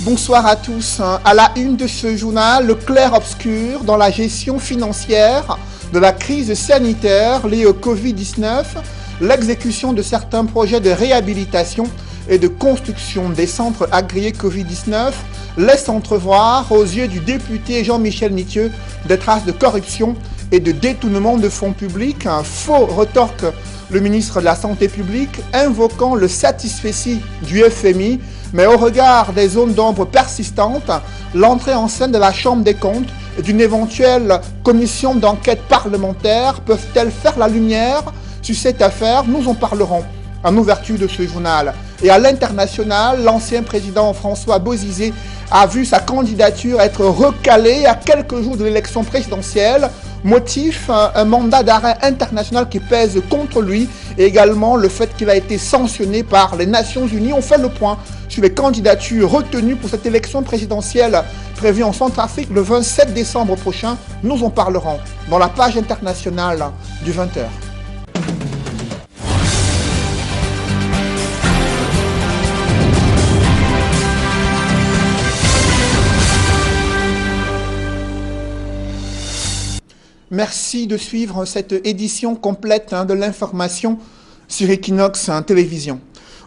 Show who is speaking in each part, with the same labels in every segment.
Speaker 1: Bonsoir à tous. À la une de ce journal, le clair-obscur dans la gestion financière de la crise sanitaire liée au Covid-19, l'exécution de certains projets de réhabilitation et de construction des centres agréés Covid-19 laisse entrevoir aux yeux du député Jean-Michel Nitieux des traces de corruption et de détournement de fonds publics. Un faux retorque le ministre de la Santé publique, invoquant le satisfecit du FMI, mais au regard des zones d'ombre persistantes, l'entrée en scène de la Chambre des comptes et d'une éventuelle commission d'enquête parlementaire peuvent-elles faire la lumière sur cette affaire? Nous en parlerons en ouverture de ce journal. Et à l'international, l'ancien président François Bozizé a vu sa candidature être recalée à quelques jours de l'élection présidentielle. Motif, un mandat d'arrêt international qui pèse contre lui et également le fait qu'il a été sanctionné par les Nations Unies. On fait le point sur les candidatures retenues pour cette élection présidentielle prévue en Centrafrique le 27 décembre prochain. Nous en parlerons dans la page internationale du 20h. Merci de suivre cette édition complète de l'information sur Equinox Télévision.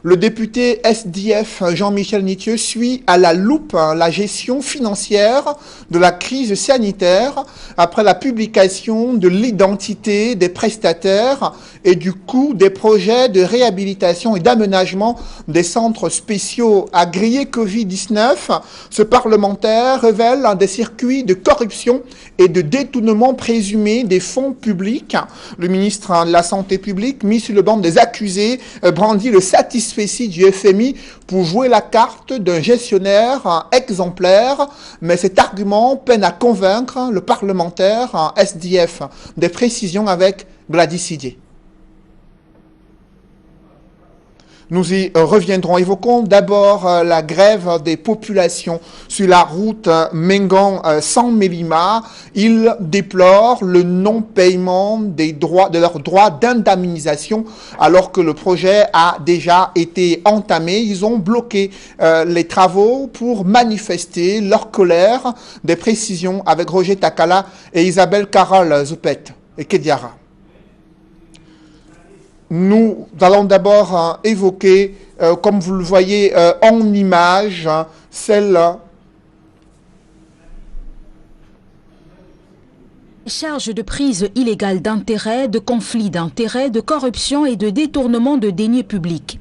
Speaker 1: Le député SDF Jean-Michel Nitieux suit à la loupe la gestion financière de la crise sanitaire après la publication de l'identité des prestataires et du coût des projets de réhabilitation et d'aménagement des centres spéciaux agréés Covid-19. Ce parlementaire révèle des circuits de corruption et de détournement présumé des fonds publics. Le ministre de la Santé publique, mis sur le banc des accusés, brandit le satisfecit du FMI pour jouer la carte d'un gestionnaire exemplaire, mais cet argument peine à convaincre le parlementaire SDF. Des précisions avec Gladys Sidier. Nous y reviendrons. Évoquons d'abord la grève des populations sur la route Mengan-San-Mélima. Ils déplorent le non-paiement de leurs droits d'indemnisation alors que le projet a déjà été entamé. Ils ont bloqué les travaux pour manifester leur colère. Des précisions avec Roger Takala et Isabelle Carole Zoupet et Kediara. Nous allons d'abord évoquer, comme vous le voyez en image, celle...
Speaker 2: Charge de prise illégale d'intérêts, de conflits d'intérêts, de corruption et de détournement de deniers publics.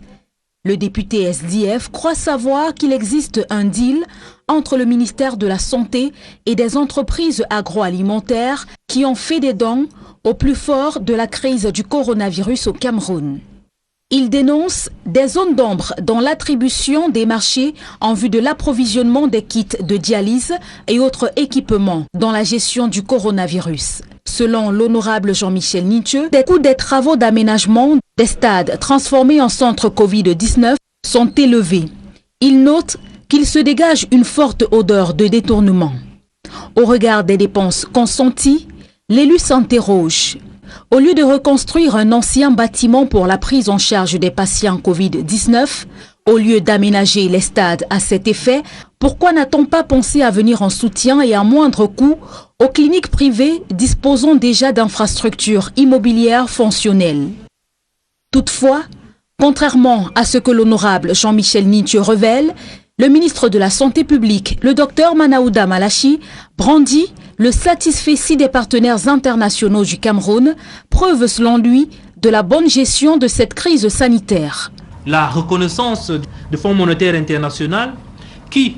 Speaker 2: Le député SDF croit savoir qu'il existe un deal entre le ministère de la Santé et des entreprises agroalimentaires qui ont fait des dons au plus fort de la crise du coronavirus au Cameroun. Il dénonce des zones d'ombre dans l'attribution des marchés en vue de l'approvisionnement des kits de dialyse et autres équipements dans la gestion du coronavirus. Selon l'honorable Jean-Michel Nitieux, les coûts des travaux d'aménagement des stades transformés en centres Covid-19 sont élevés. Il note qu'il se dégage une forte odeur de détournement. Au regard des dépenses consenties, l'élu s'interroge. Au lieu de reconstruire un ancien bâtiment pour la prise en charge des patients Covid-19, au lieu d'aménager les stades à cet effet, pourquoi n'a-t-on pas pensé à venir en soutien et à moindre coût aux cliniques privées disposant déjà d'infrastructures immobilières fonctionnelles? Toutefois, contrairement à ce que l'honorable Jean-Michel Nitieux révèle, le ministre de la Santé publique, le docteur Manaouda Malachi, brandit le satisfecit des partenaires internationaux du Cameroun, preuve selon lui de la bonne gestion de cette crise sanitaire.
Speaker 3: La reconnaissance du Fonds monétaire international qui,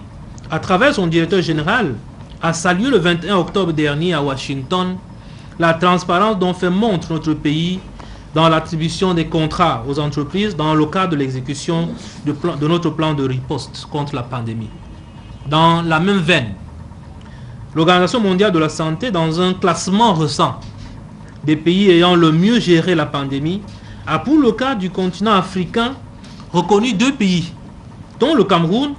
Speaker 3: à travers son directeur général, a salué le 21 octobre dernier à Washington la transparence dont fait montre notre pays dans l'attribution des contrats aux entreprises dans le cadre de l'exécution de notre plan de riposte contre la pandémie. Dans la même veine, l'Organisation mondiale de la santé, dans un classement récent des pays ayant le mieux géré la pandémie, a pour le cas du continent africain reconnu 2 pays, dont le Cameroun,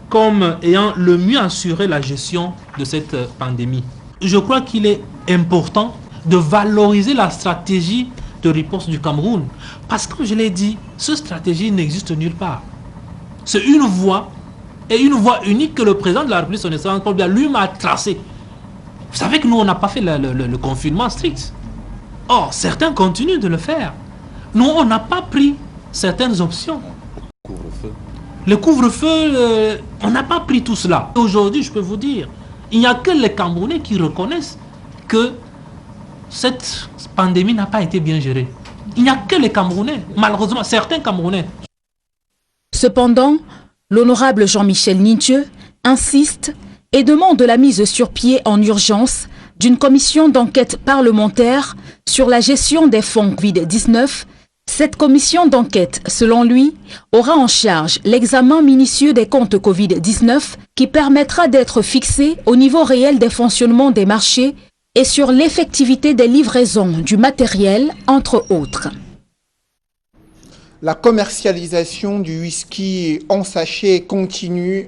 Speaker 3: comme ayant le mieux assuré la gestion de cette pandémie. Je crois qu'il est important de valoriser la stratégie de riposte du Cameroun. Parce que, comme je l'ai dit, cette stratégie n'existe nulle part. C'est une voie et une voie unique que le président de la République, son excellence Paul Biya, lui m'a tracée. Vous savez que nous, on n'a pas fait le confinement strict. Or, certains continuent de le faire. Nous, on n'a pas pris certaines options. Le couvre-feu, on n'a pas pris tout cela. Aujourd'hui, je peux vous dire, il n'y a que les Camerounais qui reconnaissent que cette pandémie n'a pas été bien gérée. Il n'y a que les Camerounais, malheureusement, certains Camerounais.
Speaker 2: Cependant, l'honorable Jean-Michel Ninthieu insiste et demande la mise sur pied en urgence d'une commission d'enquête parlementaire sur la gestion des fonds Covid-19. Cette commission d'enquête, selon lui, aura en charge l'examen minutieux des comptes Covid-19 qui permettra d'être fixé au niveau réel des fonctionnements des marchés et sur l'effectivité des livraisons du matériel, entre autres.
Speaker 1: La commercialisation du whisky en sachet continue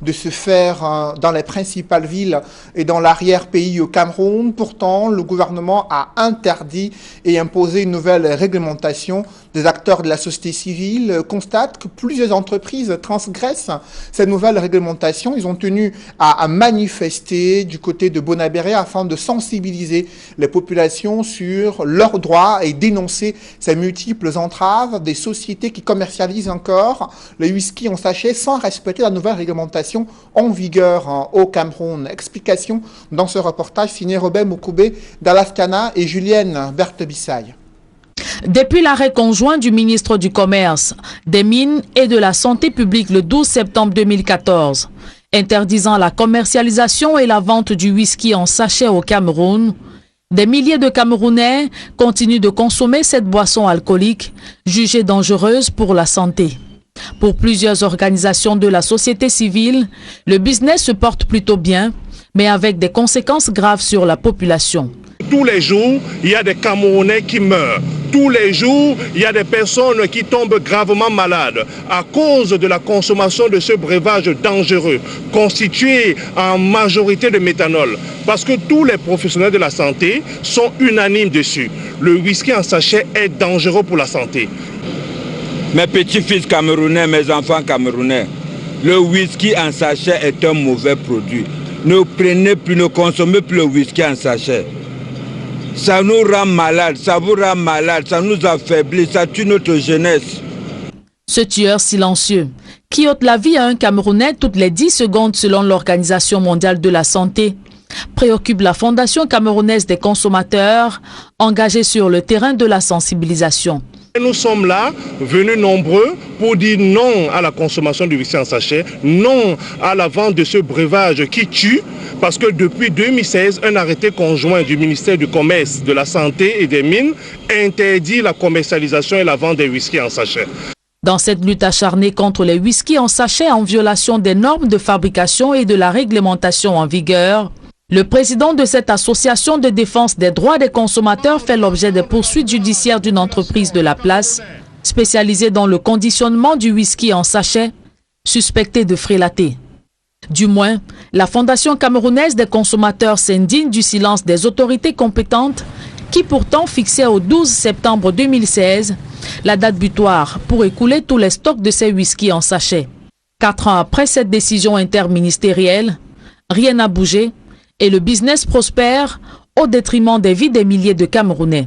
Speaker 1: de se faire dans les principales villes et dans l'arrière-pays au Cameroun. Pourtant, le gouvernement a interdit et imposé une nouvelle réglementation. Des acteurs de la société civile constatent que plusieurs entreprises transgressent cette nouvelle réglementation. Ils ont tenu à manifester du côté de Bonabéré afin de sensibiliser les populations sur leurs droits et dénoncer ces multiples entraves des sociétés qui commercialisent encore le whisky en sachet sans respecter la nouvelle réglementation en vigueur au Cameroun. Explication dans ce reportage signé Robert Moukoubé d'Alaskana et Julienne Berthe-Bissaille.
Speaker 4: Depuis l'arrêt conjoint du ministre du Commerce, des Mines et de la Santé publique le 12 septembre 2014, interdisant la commercialisation et la vente du whisky en sachet au Cameroun, des milliers de Camerounais continuent de consommer cette boisson alcoolique, jugée dangereuse pour la santé. Pour plusieurs organisations de la société civile, le business se porte plutôt bien, mais avec des conséquences graves sur la population.
Speaker 5: Tous les jours, il y a des Camerounais qui meurent. Tous les jours, il y a des personnes qui tombent gravement malades à cause de la consommation de ce breuvage dangereux, constitué en majorité de méthanol. Parce que tous les professionnels de la santé sont unanimes dessus. Le whisky en sachet est dangereux pour la santé.
Speaker 6: Mes petits-fils camerounais, mes enfants camerounais, le whisky en sachet est un mauvais produit. Ne prenez plus, ne consommez plus le whisky en sachet. Ça nous rend malades, ça vous rend malade, ça nous affaiblit, ça tue notre jeunesse.
Speaker 4: Ce tueur silencieux, qui ôte la vie à un Camerounais toutes les 10 secondes selon l'Organisation mondiale de la santé, préoccupe la Fondation camerounaise des consommateurs, engagée sur le terrain de la sensibilisation.
Speaker 5: Nous sommes là, venus nombreux, pour dire non à la consommation du whisky en sachet, non à la vente de ce breuvage qui tue, parce que depuis 2016, un arrêté conjoint du ministère du Commerce, de la Santé et des Mines interdit la commercialisation et la vente des whisky en sachet.
Speaker 4: Dans cette lutte acharnée contre les whisky en sachet en violation des normes de fabrication et de la réglementation en vigueur, le président de cette association de défense des droits des consommateurs fait l'objet des poursuites judiciaires d'une entreprise de la place, spécialisée dans le conditionnement du whisky en sachet, suspectée de frélater. Du moins, la Fondation camerounaise des consommateurs s'indigne du silence des autorités compétentes qui pourtant fixaient au 12 septembre 2016 la date butoir pour écouler tous les stocks de ces whisky en sachet. 4 ans après cette décision interministérielle, rien n'a bougé et le business prospère au détriment des vies des milliers de Camerounais.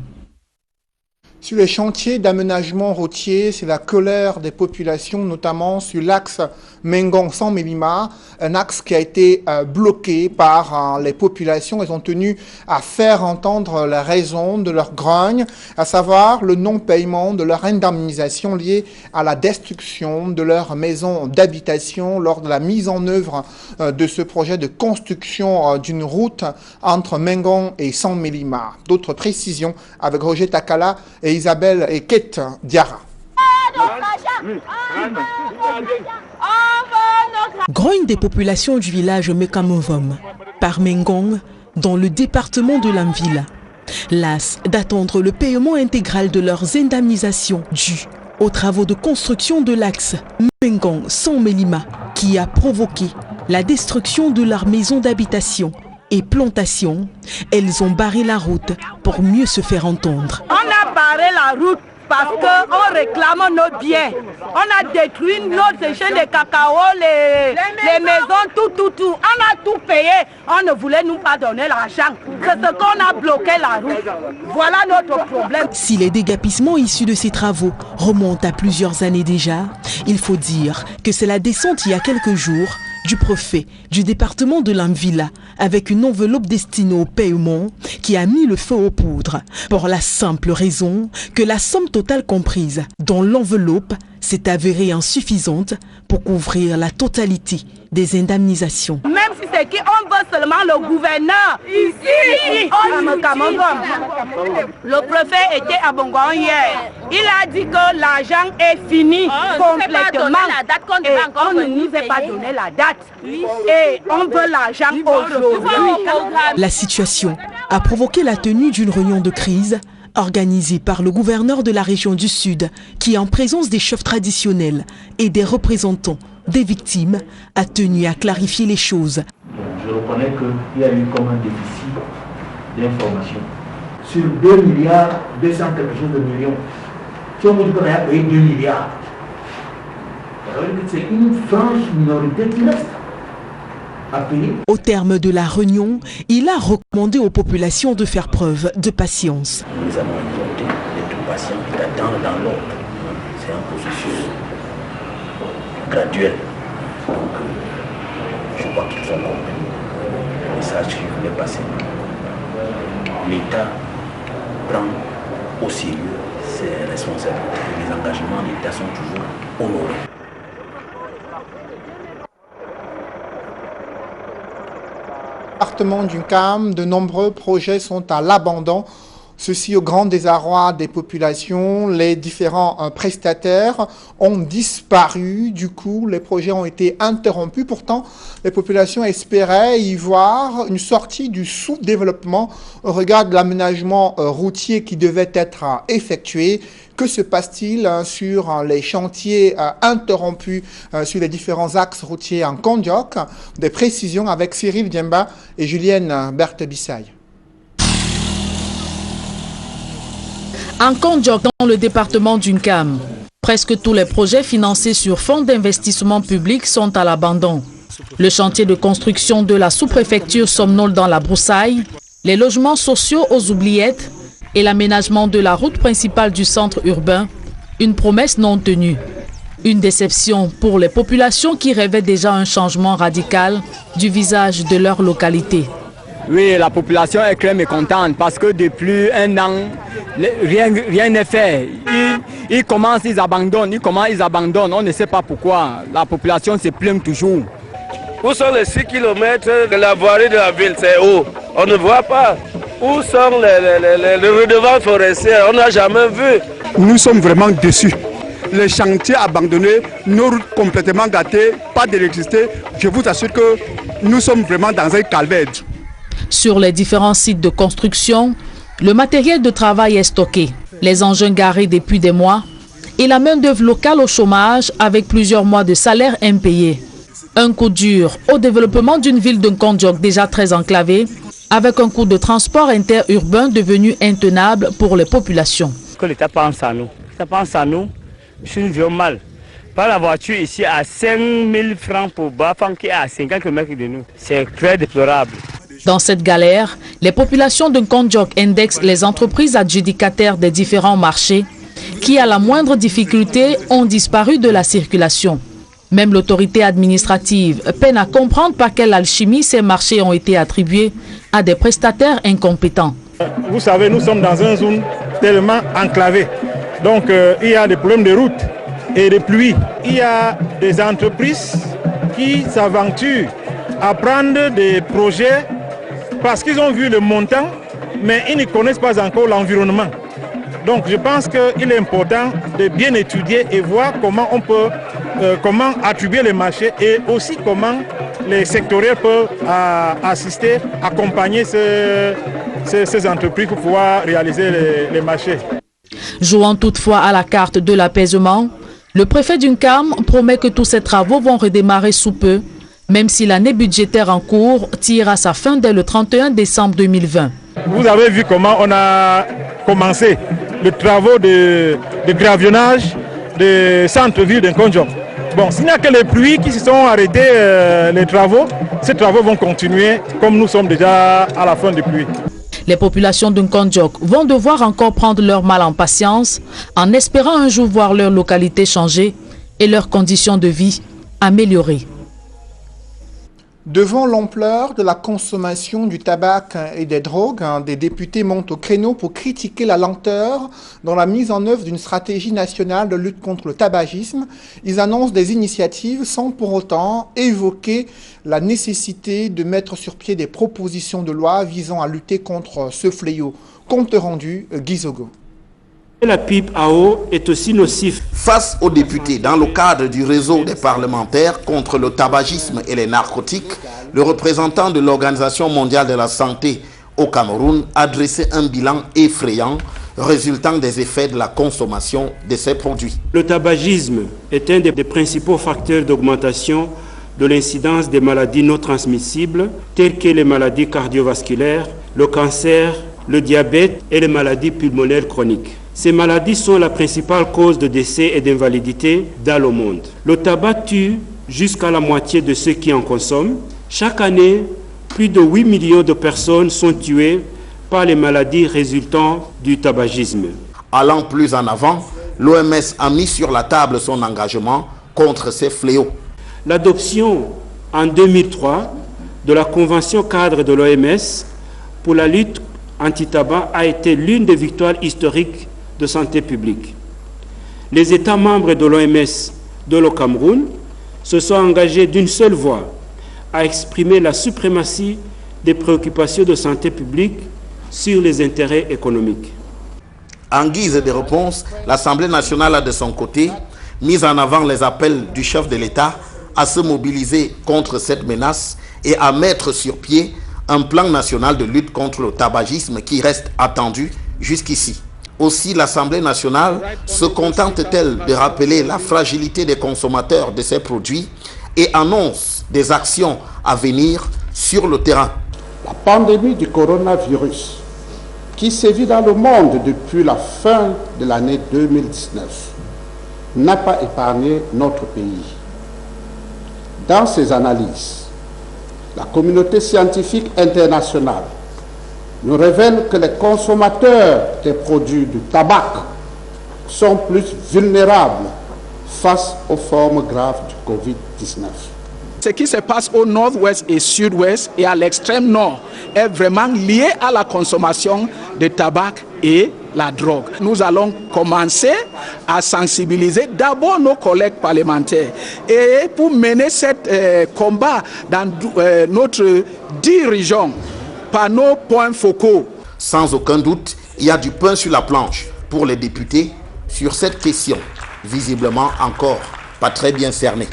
Speaker 1: Sur les chantiers d'aménagement routier, c'est la colère des populations, notamment sur l'axe Mengon-San-Mélima, un axe qui a été bloqué par les populations. Elles ont tenu à faire entendre la raison de leur grogne, à savoir le non-paiement de leur indemnisation liée à la destruction de leur maison d'habitation lors de la mise en œuvre de ce projet de construction d'une route entre Mengon et San-Mélima. D'autres précisions avec Roger Takala et Isabelle et Kate Diarra.
Speaker 7: Grogne des populations du village Mekamovom, par Mengon, dans le département de Lamville. Las d'attendre le paiement intégral de leurs indemnisations dues aux travaux de construction de l'axe Mengon-San-Mélima qui a provoqué la destruction de leur maison d'habitation et plantation, elles ont barré la route pour mieux se faire entendre.
Speaker 8: On a barré la route parce qu'on réclame nos biens. On a détruit notre chaîne de cacao, les les maisons, tout. On a tout payé. On ne voulait nous pas donner l'argent. C'est ce qu'on a bloqué la route. Voilà notre problème.
Speaker 7: Si les déguerpissements issus de ces travaux remontent à plusieurs années déjà, il faut dire que c'est la descente il y a quelques jours du préfet du département de l'Anvila avec une enveloppe destinée au paiement qui a mis le feu aux poudres pour la simple raison que la somme totale comprise dans l'enveloppe s'est avérée insuffisante pour couvrir la totalité des indemnisations.
Speaker 8: Même si c'est qui, on veut seulement le gouverneur. Ici, le préfet était à Bongon hier. Il a dit que l'argent est fini complètement. Et on ne nous a pas donné la date. Et on veut l'argent aujourd'hui.
Speaker 7: La situation a provoqué la tenue d'une réunion de crise organisée par le gouverneur de la région du Sud qui, en présence des chefs traditionnels et des représentants des victimes, a tenu à clarifier les choses.
Speaker 9: Je reconnais qu'il y a eu comme un déficit d'information. Sur 2 milliards, 200 quelque chose de millions, si on me dit qu'on a payé 2 milliards, c'est une franche minorité qui reste à payer.
Speaker 7: Au terme de la réunion, il a recommandé aux populations de faire preuve de patience.
Speaker 9: Nous avons importé d'être patients et d'attendre dans l'ordre. C'est un processus graduel. Donc, je crois qu'ils ont compris le message que je voulais passer. L'État prend au sérieux ses responsabilités. Les engagements de l'État sont toujours honorés.
Speaker 1: Département du CAM, de nombreux projets sont à l'abandon. Ceci au grand désarroi des populations. Les différents prestataires ont disparu. Du coup, les projets ont été interrompus. Pourtant, les populations espéraient y voir une sortie du sous-développement au regard de l'aménagement routier qui devait être effectué. Que se passe-t-il sur les chantiers interrompus sur les différents axes routiers en Kondiok? Des précisions avec Cyril Diemba et Julienne Berthe-Bissaye.
Speaker 4: En Kondiok, dans le département du CAM, presque tous les projets financés sur fonds d'investissement public sont à l'abandon. Le chantier de construction de la sous-préfecture somnole dans la broussaille, les logements sociaux aux oubliettes et l'aménagement de la route principale du centre urbain, une promesse non tenue. Une déception pour les populations qui rêvaient déjà un changement radical du visage de leur localité.
Speaker 10: Oui, la population est très mécontente parce que depuis un an, rien n'est fait. Ils commencent, ils abandonnent, on ne sait pas pourquoi. La population se plaint toujours.
Speaker 11: Où sont les 6 km de la voirie de la ville? C'est où? On ne voit pas. Où sont les redevances forestières? On n'a jamais vu.
Speaker 12: Nous sommes vraiment déçus. Les chantiers abandonnés, nos routes complètement gâtées, pas d'électricité. Je vous assure que nous sommes vraiment dans un calvaire.
Speaker 4: Sur les différents sites de construction, le matériel de travail est stocké, les engins garés depuis des mois et la main-d'œuvre locale au chômage avec plusieurs mois de salaire impayés. Un coup dur au développement d'une ville de Kondiok déjà très enclavée, avec un coût de transport interurbain devenu intenable pour les populations.
Speaker 10: Que l'État pense à nous. L'État pense à nous, je nous viens mal. Pas la voiture ici à 5 000 francs pour Bafang qui est à 50 km de nous. C'est très déplorable.
Speaker 4: Dans cette galère, les populations de Kondiok indexent les entreprises adjudicataires des différents marchés qui, à la moindre difficulté, ont disparu de la circulation. Même l'autorité administrative peine à comprendre par quelle alchimie ces marchés ont été attribués à des prestataires incompétents.
Speaker 5: Vous savez, nous sommes dans une zone tellement enclavée. Donc, il y a des problèmes de route et de pluie. Il y a des entreprises qui s'aventurent à prendre des projets parce qu'ils ont vu le montant, mais ils ne connaissent pas encore l'environnement. Donc je pense qu'il est important de bien étudier et voir comment on peut comment attribuer les marchés et aussi comment les sectoriels peuvent assister, accompagner ces entreprises pour pouvoir réaliser les marchés.
Speaker 4: Jouant toutefois à la carte de l'apaisement, le préfet du CAM promet que tous ces travaux vont redémarrer sous peu, même si l'année budgétaire en cours tire à sa fin dès le 31 décembre 2020.
Speaker 5: Vous avez vu comment on a commencé les travaux de gravionnage de centre-ville de Kondiok.
Speaker 13: Bon, s'il n'y a que les pluies qui se sont arrêtés, les travaux, ces travaux vont continuer comme nous sommes déjà à la fin des pluies.
Speaker 4: Les populations de Nkondjok vont devoir encore prendre leur mal en patience en espérant un jour voir leur localité changer et leurs conditions de vie améliorées.
Speaker 1: Devant l'ampleur de la consommation du tabac et des drogues, des députés montent au créneau pour critiquer la lenteur dans la mise en œuvre d'une stratégie nationale de lutte contre le tabagisme. Ils annoncent des initiatives sans pour autant évoquer la nécessité de mettre sur pied des propositions de loi visant à lutter contre ce fléau. Compte rendu, Guizogo.
Speaker 14: La pipe à eau est aussi nocif.
Speaker 15: Face aux députés, dans le cadre du réseau des parlementaires contre le tabagisme et les narcotiques, le représentant de l'Organisation mondiale de la santé au Cameroun a dressé un bilan effrayant résultant des effets de la consommation de ces produits.
Speaker 14: Le tabagisme est un des principaux facteurs d'augmentation de l'incidence des maladies non transmissibles, telles que les maladies cardiovasculaires, le cancer, le diabète et les maladies pulmonaires chroniques. Ces maladies sont la principale cause de décès et d'invalidité dans le monde. Le tabac tue jusqu'à la moitié de ceux qui en consomment. Chaque année, plus de 8 millions de personnes sont tuées par les maladies résultant du tabagisme.
Speaker 15: Allant plus en avant, l'OMS a mis sur la table son engagement contre ces fléaux.
Speaker 14: L'adoption en 2003 de la Convention cadre de l'OMS pour la lutte anti-tabac a été l'une des victoires historiques de santé publique. Les États membres de l'OMS de le Cameroun se sont engagés d'une seule voix à exprimer la suprématie des préoccupations de santé publique sur les intérêts économiques.
Speaker 15: En guise de réponse, l'Assemblée nationale a de son côté mis en avant les appels du chef de l'État à se mobiliser contre cette menace et à mettre sur pied un plan national de lutte contre le tabagisme qui reste attendu jusqu'ici. Aussi, l'Assemblée nationale se contente-t-elle de rappeler la fragilité des consommateurs de ces produits et annonce des actions à venir sur le terrain.
Speaker 16: La pandémie du coronavirus, qui sévit dans le monde depuis la fin de l'année 2019, n'a pas épargné notre pays. Dans ses analyses, la communauté scientifique internationale nous révèle que les consommateurs des produits du tabac sont plus vulnérables face aux formes graves du Covid-19.
Speaker 17: Ce qui se passe au nord-ouest et sud-ouest et à l'extrême nord est vraiment lié à la consommation de tabac et la drogue. Nous allons commencer à sensibiliser d'abord nos collègues parlementaires et pour mener ce combat dans notre 10 régions par nos points focaux.
Speaker 15: Sans aucun doute, il y a du pain sur la planche pour les députés sur cette question, visiblement encore pas très bien cernée.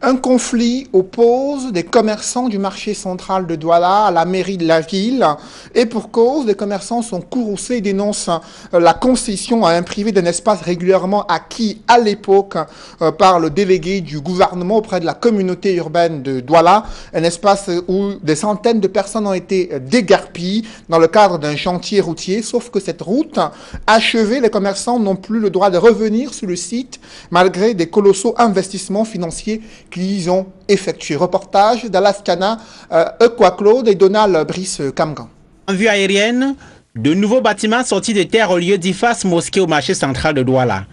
Speaker 15: Un conflit oppose des commerçants du marché central de Douala à la mairie de la ville. Et pour cause, les commerçants sont courroucés et dénoncent la concession à un privé d'un espace régulièrement acquis à l'époque par le délégué du gouvernement auprès de la communauté urbaine de Douala. Un espace où des centaines de personnes ont été déguerpies dans le cadre d'un chantier routier. Sauf que cette route achevée, les commerçants n'ont plus le droit de revenir sur le site malgré des colossaux investissements financiers qu'ils ont effectué. Reportage d'Alaskana, Claude et Donald Brice Kamgan.
Speaker 18: En vue aérienne, de nouveaux bâtiments sortis de terre au lieu d'IFAS mosquée au marché central de Douala.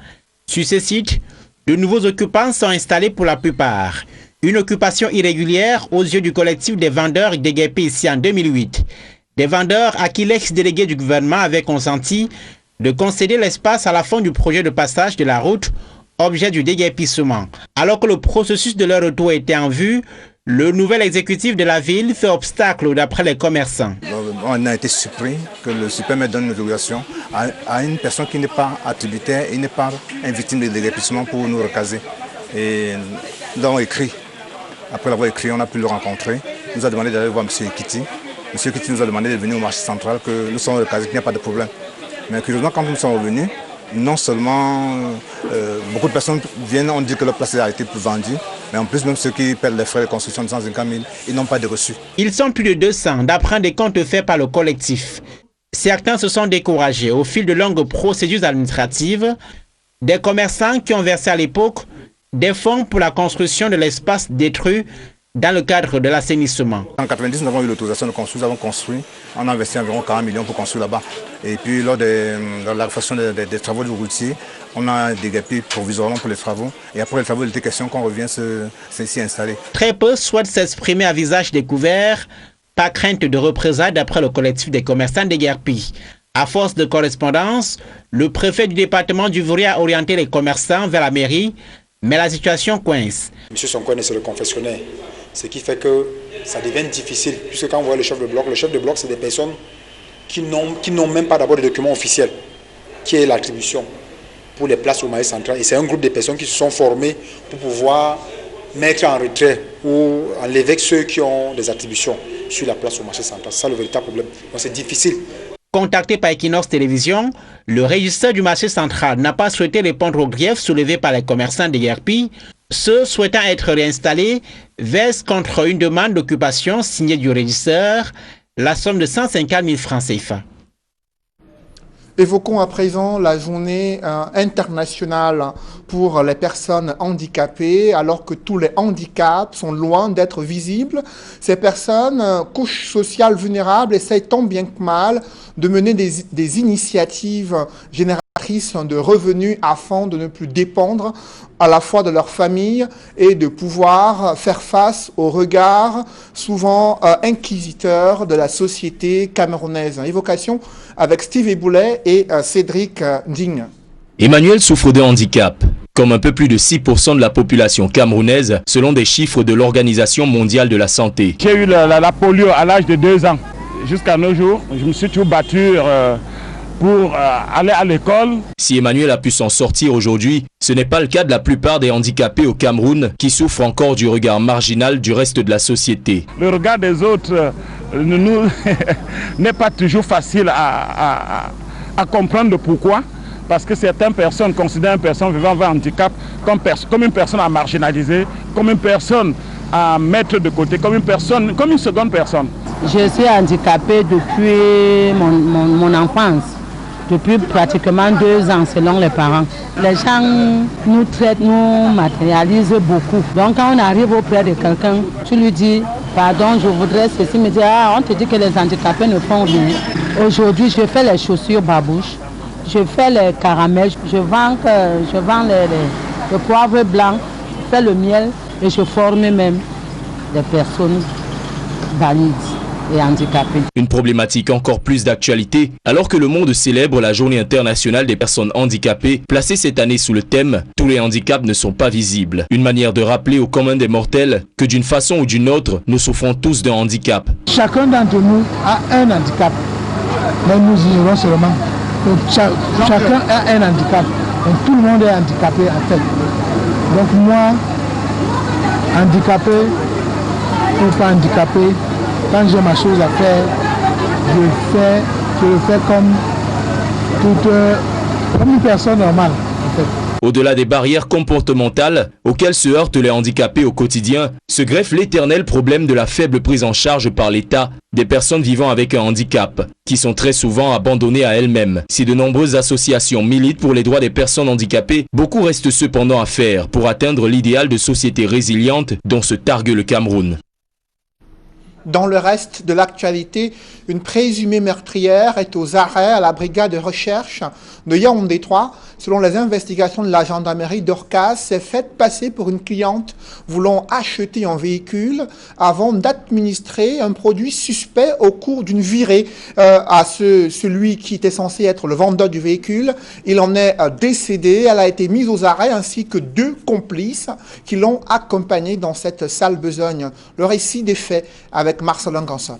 Speaker 18: Sur ce site, de nouveaux occupants sont installés pour la plupart. Une occupation irrégulière aux yeux du collectif des vendeurs déguerpés ici en 2008. Des vendeurs à qui l'ex-délégué du gouvernement avait consenti de concéder l'espace à la fin du projet de passage de la route objet du déguerpissement. Alors que le processus de leur retour était en vue, le nouvel exécutif de la ville fait obstacle d'après les commerçants.
Speaker 19: On a été surpris que le supermaire donne une autorisation à une personne qui n'est pas attributaire et n'est pas une victime de déguerpissement pour nous recaser. Et nous avons écrit. Après l'avoir écrit, on a pu le rencontrer. Il nous a demandé d'aller voir M. Kitty. M. Kitty nous a demandé de venir au marché central, que nous sommes recasés, qu'il n'y a pas de problème. Mais curieusement, quand nous sommes revenus, non seulement beaucoup de personnes viennent, on dit que leur place a été vendue, mais en plus même ceux qui perdent les frais de construction de 150 000, ils n'ont pas de reçus.
Speaker 18: Ils sont plus de 200 d'après des comptes faits par le collectif. Certains se sont découragés au fil de longues procédures administratives. Des commerçants qui ont versé à l'époque des fonds pour la construction de l'espace détruit dans le cadre de l'assainissement.
Speaker 19: En 1990, nous avons eu l'autorisation de construire, nous avons construit, on a investi environ 40 millions pour construire là-bas. Et puis lors de la façon des travaux du routier, on a déguerpi provisoirement pour les travaux. Et après les travaux, il était question qu'on revienne s'y installer.
Speaker 18: Très peu souhaitent s'exprimer à visage découvert, pas crainte de représailles d'après le collectif des commerçants de Guerpi. À force de correspondance, le préfet du département du Vouri a orienté les commerçants vers la mairie, mais la situation coince.
Speaker 20: Monsieur Sonko c'est le confessionnaire. Ce qui fait que ça devient difficile, puisque quand on voit le chef de bloc, c'est des personnes qui n'ont même pas d'abord de documents officiels, qui est l'attribution pour les places au marché central. Et c'est un groupe de personnes qui se sont formées pour pouvoir mettre en retrait ou enlever ceux qui ont des attributions sur la place au marché central. C'est ça le véritable problème. Donc c'est difficile.
Speaker 18: Contacté par Equinox Télévision, le régisseur du marché central n'a pas souhaité répondre aux griefs soulevés par les commerçants de Guerpi. Ceux souhaitant être réinstallés versent contre une demande d'occupation signée du régisseur la somme de 150 000 francs CFA.
Speaker 1: Évoquons à présent la journée internationale pour les personnes handicapées, alors que tous les handicaps sont loin d'être visibles. Ces personnes, couches sociales vulnérables, essayent tant bien que mal de mener des initiatives génératrices de revenus afin de ne plus dépendre à la fois de leur famille et de pouvoir faire face aux regards souvent inquisiteurs de la société camerounaise. Évocation avec Steve Eboulet et Cédric Digne.
Speaker 21: Emmanuel souffre de handicap, comme un peu plus de 6% de la population camerounaise, selon des chiffres de l'Organisation mondiale de la santé.
Speaker 13: J'ai eu la polio à l'âge de 2 ans. Jusqu'à nos jours, je me suis toujours battu pour aller à l'école.
Speaker 21: Si Emmanuel a pu s'en sortir aujourd'hui, ce n'est pas le cas de la plupart des handicapés au Cameroun qui souffrent encore du regard marginal du reste de la société.
Speaker 13: Le regard des autres n'est pas toujours facile à comprendre pourquoi. Parce que certaines personnes considèrent une personne vivant avec un handicap comme une personne à marginaliser, comme une personne à mettre de côté, comme une seconde personne.
Speaker 22: Je suis handicapée depuis mon enfance, depuis pratiquement 2 ans selon les parents. Les gens nous traitent, nous matérialisent beaucoup. Donc quand on arrive auprès de quelqu'un, tu lui dis « Pardon, je voudrais ceci », me dit « Ah, on te dit que les handicapés ne font rien ». Aujourd'hui, je fais les chaussures babouches. Je fais les caramels, je vends le poivre blanc, je fais le miel et je forme même des personnes valides et handicapées.
Speaker 21: Une problématique encore plus d'actualité alors que le monde célèbre la Journée internationale des personnes handicapées, placée cette année sous le thème « Tous les handicaps ne sont pas visibles ». Une manière de rappeler au commun des mortels que d'une façon ou d'une autre, nous souffrons tous d'un handicap.
Speaker 23: Chacun d'entre nous a un handicap, mais nous ignorons seulement. Donc, chacun a un handicap. Donc, tout le monde est handicapé en fait. Donc moi, handicapé ou pas handicapé, quand j'ai ma chose à faire, je le fais comme une personne normale en fait.
Speaker 21: Au-delà des barrières comportementales auxquelles se heurtent les handicapés au quotidien, se greffe l'éternel problème de la faible prise en charge par l'État des personnes vivant avec un handicap, qui sont très souvent abandonnées à elles-mêmes. Si de nombreuses associations militent pour les droits des personnes handicapées, beaucoup reste cependant à faire pour atteindre l'idéal de société résiliente dont se targue le Cameroun.
Speaker 1: Dans le reste de l'actualité, une présumée meurtrière est aux arrêts à la brigade de recherche de Yaoundé 3. Selon les investigations de la gendarmerie d'Orcas, s'est faite passer pour une cliente voulant acheter un véhicule avant d'administrer un produit suspect au cours d'une virée à celui qui était censé être le vendeur du véhicule. Il en est décédé, elle a été mise aux arrêts ainsi que 2 complices qui l'ont accompagné dans cette sale besogne. Le récit des faits avec Marcelin Gansop.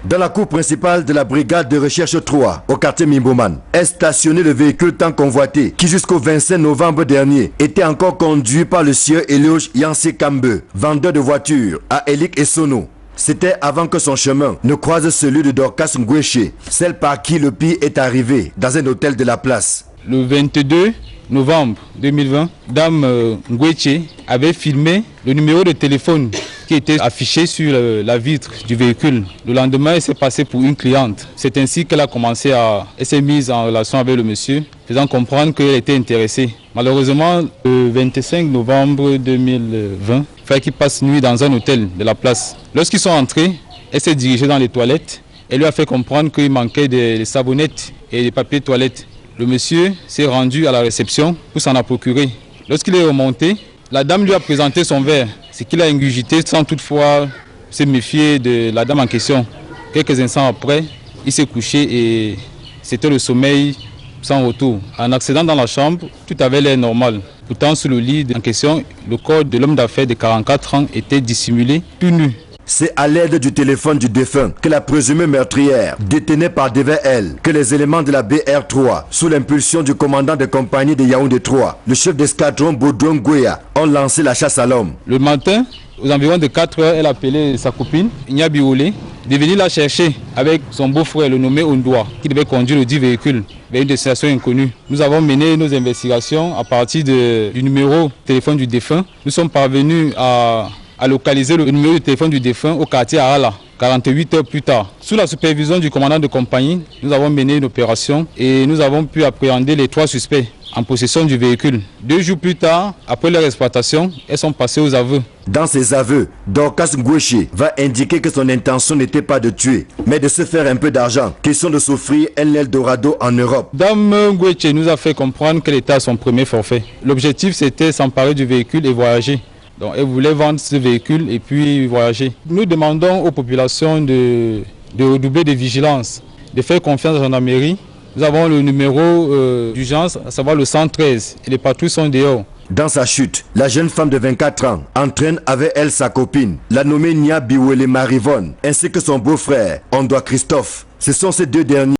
Speaker 24: Dans la cour principale de la brigade de recherche 3, au quartier Mimboman, est stationné le véhicule tant convoité qui jusqu'au 25 novembre dernier était encore conduit par le sieur Elioge Yansé Kambe, vendeur de voitures à Elik et Sono. C'était avant que son chemin ne croise celui de Dorcas Ngweche, celle par qui le pire est arrivé dans un hôtel de la place.
Speaker 25: Le 22 novembre 2020, Dame Ngweche avait filmé le numéro de téléphone qui
Speaker 2: qui était affiché sur la vitre du véhicule. Le lendemain, elle s'est passée pour une cliente. C'est ainsi qu'elle a commencé elle s'est mise en relation avec le monsieur, faisant comprendre qu'elle était intéressée. Malheureusement, le 25 novembre 2020, il fallait qu'il passe nuit dans un hôtel de la place. Lorsqu'ils sont entrés, elle s'est dirigée dans les toilettes. Elle lui a fait comprendre qu'il manquait des savonnettes et des papiers de toilette. Le monsieur s'est rendu à la réception pour s'en procurer. Lorsqu'il est remonté, la dame lui a présenté son verre, ce qu'il a ingurgité sans toutefois se méfier de la dame en question. Quelques instants après, il s'est couché et c'était le sommeil sans retour. En accédant dans la chambre, tout avait l'air normal. Pourtant, sous le lit en question, le corps de l'homme d'affaires de 44 ans était dissimulé, tout nu.
Speaker 24: C'est à l'aide du téléphone du défunt que la présumée meurtrière détenait par devers elle que les éléments de la BR3, sous l'impulsion du commandant de compagnie de Yaoundé 3, le chef d'escadron Baudouin Gouya, ont lancé la chasse à l'homme.
Speaker 2: Le matin, aux environs de 4 heures, elle a appelé sa copine, Igna Biolé, de venir la chercher avec son beau-frère, le nommé Ondoa, qui devait conduire le dit véhicule vers une destination inconnue. Nous avons mené nos investigations à partir du numéro de téléphone du défunt. Nous sommes parvenus à localiser le numéro de téléphone du défunt au quartier Arala, 48 heures plus tard. Sous la supervision du commandant de compagnie, nous avons mené une opération et nous avons pu appréhender les 3 suspects en possession du véhicule. 2 jours plus tard, après leur exploitation, elles sont passées aux aveux.
Speaker 24: Dans ses aveux, Dorcas Ngoueche va indiquer que son intention n'était pas de tuer, mais de se faire un peu d'argent, question de s'offrir un Eldorado en Europe.
Speaker 2: Dame Ngoueche nous a fait comprendre qu'elle était à son premier forfait. L'objectif, c'était s'emparer du véhicule et voyager. Donc, elle voulait vendre ce véhicule et puis voyager. Nous demandons aux populations de redoubler de vigilance, de faire confiance à la gendarmerie. Nous avons le numéro d'urgence, à savoir le 113, et les patrouilles sont dehors.
Speaker 24: Dans sa chute, la jeune femme de 24 ans entraîne avec elle sa copine, la nommée Nia Biwele Marivonne, ainsi que son beau-frère, Ondoa Christophe. Ce sont ces 2 derniers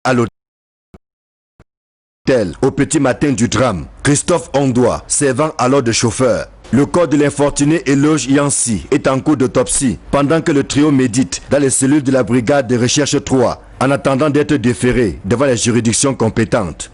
Speaker 24: à l'hôtel. Au petit matin du drame, Christophe Ondoa, servant alors de chauffeur. Le corps de l'infortuné Eloge Yancy est en cours d'autopsie pendant que le trio médite dans les cellules de la brigade de recherche 3 en attendant d'être déféré devant les juridictions compétentes.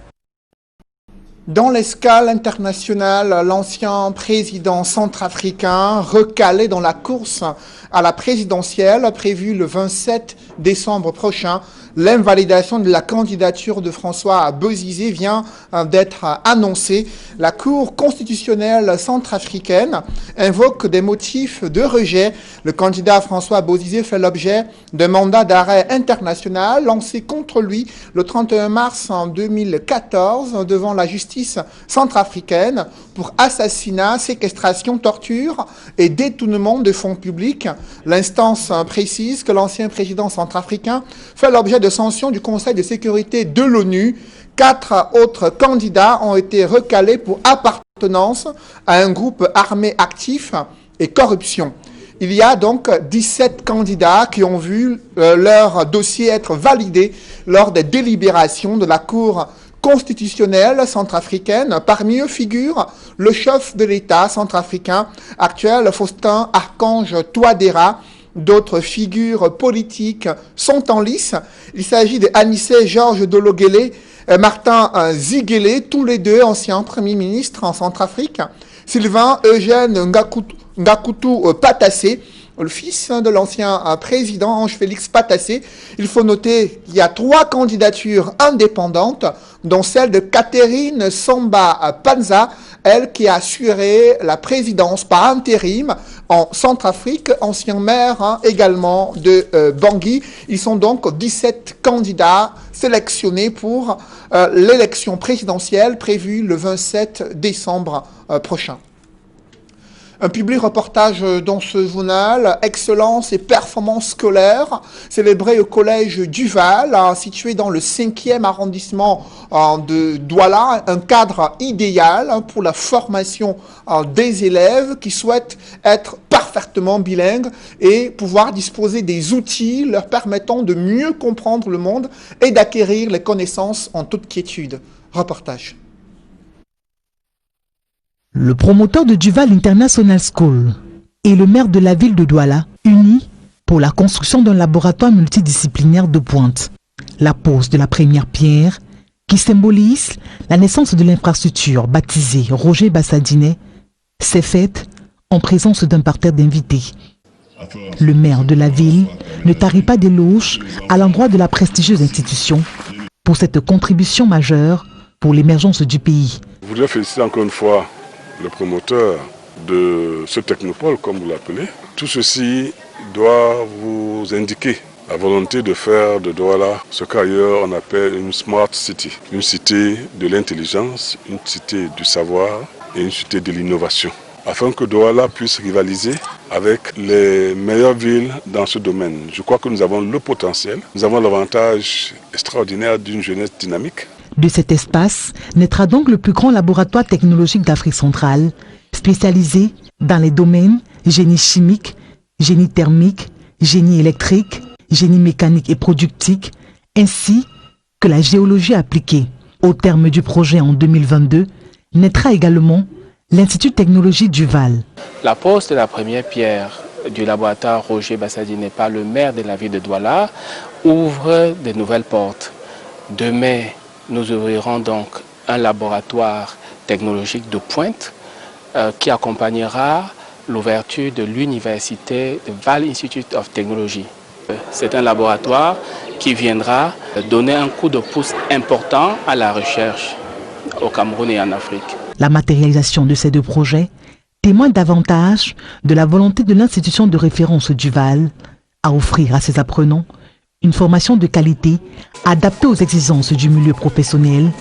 Speaker 1: Dans l'escale internationale, l'ancien président centrafricain recalé dans la course à la présidentielle prévue le 27 décembre prochain. L'invalidation de la candidature de François Bozizé vient d'être annoncée. La Cour constitutionnelle centrafricaine invoque des motifs de rejet. Le candidat François Bozizé fait l'objet d'un mandat d'arrêt international lancé contre lui le 31 mars 2014 devant la justice centrafricaine pour assassinat, séquestration, torture et détournement de fonds publics. L'instance précise que l'ancien président centrafricain fait l'objet de sanctions du Conseil de sécurité de l'ONU. 4 autres candidats ont été recalés pour appartenance à un groupe armé actif et corruption. Il y a donc 17 candidats qui ont vu leur dossier être validé lors des délibérations de la Cour constitutionnelle centrafricaine. Parmi eux figure le chef de l'État centrafricain actuel, Faustin Archange Touadéra. D'autres figures politiques sont en lice. Il s'agit de Anissé Georges Dologuélé, Martin Ziguélé, tous les 2 anciens premiers ministres en Centrafrique. Sylvain Eugène Ngakutu Patassé, le fils de l'ancien président Ange-Félix Patassé. Il faut noter qu'il y a 3 candidatures indépendantes, dont celle de Catherine Samba Panza, elle qui a assuré la présidence par intérim en Centrafrique, ancien maire également de Bangui. Ils sont donc 17 candidats sélectionnés pour l'élection présidentielle prévue le 27 décembre prochain. Un public reportage dans ce journal, excellence et performance scolaire, célébré au collège Duval, situé dans le 5e arrondissement de Douala, un cadre idéal pour la formation des élèves qui souhaitent être parfaitement bilingues et pouvoir disposer des outils leur permettant de mieux comprendre le monde et d'acquérir les connaissances en toute quiétude. Reportage.
Speaker 3: Le promoteur de Duval International School et le maire de la ville de Douala, unis pour la construction d'un laboratoire multidisciplinaire de pointe. La pose de la première pierre, qui symbolise la naissance de l'infrastructure baptisée Roger Bassadinet, s'est faite en présence d'un parterre d'invités. Le maire de la ville ne tarit pas d'éloges à l'endroit de la prestigieuse institution pour cette contribution majeure pour l'émergence du pays.
Speaker 6: Je voudrais féliciter encore une fois le promoteur de ce technopole, comme vous l'appelez. Tout ceci doit vous indiquer la volonté de faire de Douala ce qu'ailleurs on appelle une smart city, une cité de l'intelligence, une cité du savoir et une cité de l'innovation, afin que Douala puisse rivaliser avec les meilleures villes dans ce domaine. Je crois que nous avons le potentiel, nous avons l'avantage extraordinaire d'une jeunesse dynamique.
Speaker 3: De cet espace naîtra donc le plus grand laboratoire technologique d'Afrique centrale, spécialisé dans les domaines génie chimique, génie thermique, génie électrique, génie mécanique et productique, ainsi que la géologie appliquée. Au terme du projet en 2022, naîtra également l'Institut Technologie Duval.
Speaker 7: La pose de la première pierre du laboratoire Roger Bassadi par le maire de la ville de Douala ouvre de nouvelles portes. Demain, nous ouvrirons donc un laboratoire technologique de pointe qui accompagnera l'ouverture de l'université de Val Institute of Technology. C'est un laboratoire qui viendra donner un coup de pouce important à la recherche au Cameroun et en Afrique.
Speaker 3: La matérialisation de ces deux projets témoigne davantage de la volonté de l'institution de référence Duval à offrir à ses apprenants une formation de qualité adaptée aux exigences du milieu professionnel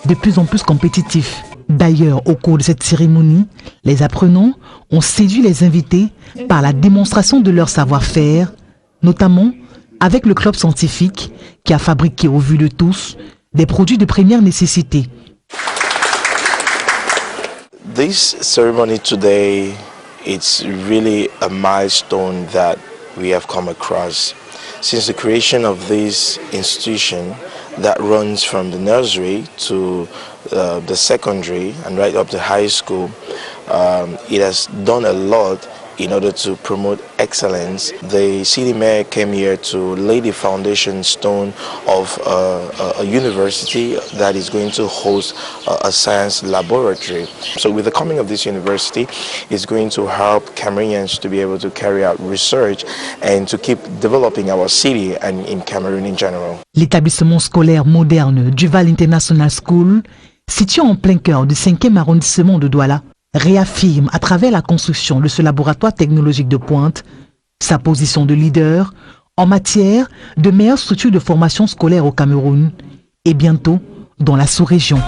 Speaker 3: de plus en plus compétitif. D'ailleurs, au cours de cette cérémonie, les apprenants ont séduit les invités par la démonstration de leur savoir-faire, notamment avec le club scientifique qui a fabriqué au vu de tous des produits de première nécessité.
Speaker 8: This ceremony today, it's really a milestone that we have come across. Since the creation of this institution that runs from the nursery to the secondary and right up to high school, it has done a lot in order to promote excellence. The city mayor came here to lay the foundation stone of a university that is going to host a science laboratory. So with the coming of this university, it's going to help Cameroonians to be able to carry out research and to keep developing our city and in Cameroon in general.
Speaker 3: L'établissement scolaire moderne Duval International School, situé en plein cœur du 5e arrondissement de Douala, réaffirme à travers la construction de ce laboratoire technologique de pointe sa position de leader en matière de meilleures structures de formation scolaire au Cameroun et bientôt dans la sous-région.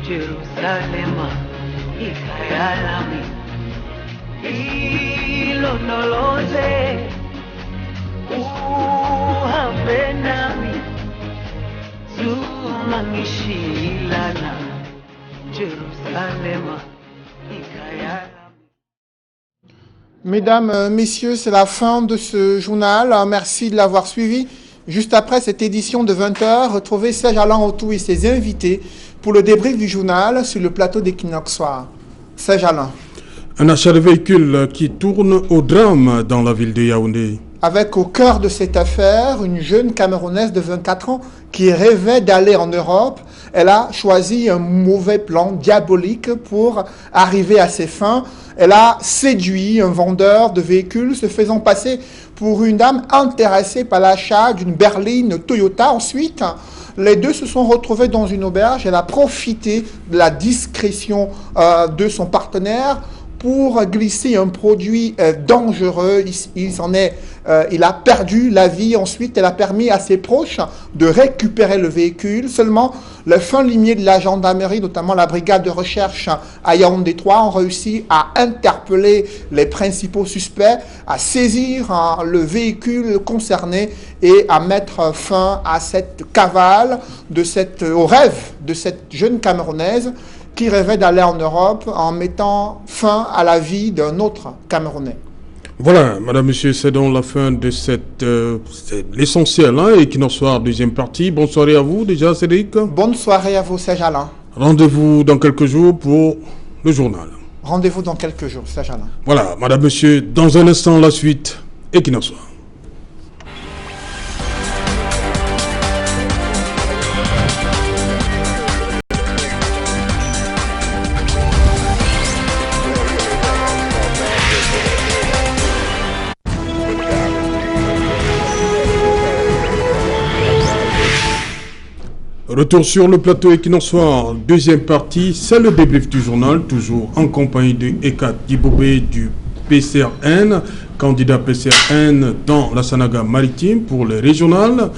Speaker 9: Jerusalema ikayalami ilonoloze uhambe nami zumangishilana Jerusalema ikayalami.
Speaker 1: Mesdames, Messieurs, c'est la fin de ce journal. Merci de l'avoir suivi. Juste après cette édition de 20h, retrouvez Serge Alain Autou et ses invités pour le débrief du journal sur le plateau d'Equinox Soir. Serge Alain.
Speaker 25: Un achat de véhicule qui tourne au drame dans la ville de Yaoundé.
Speaker 1: Avec au cœur de cette affaire, une jeune Camerounaise de 24 ans qui rêvait d'aller en Europe. Elle a choisi un mauvais plan diabolique pour arriver à ses fins. Elle a séduit un vendeur de véhicules se faisant passer pour une dame intéressée par l'achat d'une berline Toyota. Ensuite, les deux se sont retrouvés dans une auberge. Elle a profité de la discrétion de son partenaire pour glisser un produit dangereux. Il a perdu la vie. Ensuite, elle a permis à ses proches de récupérer le véhicule. Seulement, les fins limiers de la gendarmerie, notamment la brigade de recherche à Yaoundé 3, ont réussi à interpeller les principaux suspects, à saisir le véhicule concerné et à mettre fin à cette cavale, au rêve de cette jeune Camerounaise qui rêvait d'aller en Europe en mettant fin à la vie d'un autre Camerounais.
Speaker 25: Voilà, madame, monsieur, c'est donc la fin de l'essentiel, Equinox Soir, deuxième partie. Bonne soirée à vous déjà, Cédric.
Speaker 1: Bonne soirée à vous, Serge Alain.
Speaker 25: Rendez-vous dans quelques jours pour le journal.
Speaker 1: Rendez-vous dans quelques jours, Serge Alain.
Speaker 25: Voilà, madame, monsieur, dans un instant, la suite, Equinox. Retour sur le plateau Equinox Soir, deuxième partie, c'est le débrief du journal, toujours en compagnie de Eka Dibobé du PCRN, candidat PCRN dans la Sanaga maritime pour les régionales.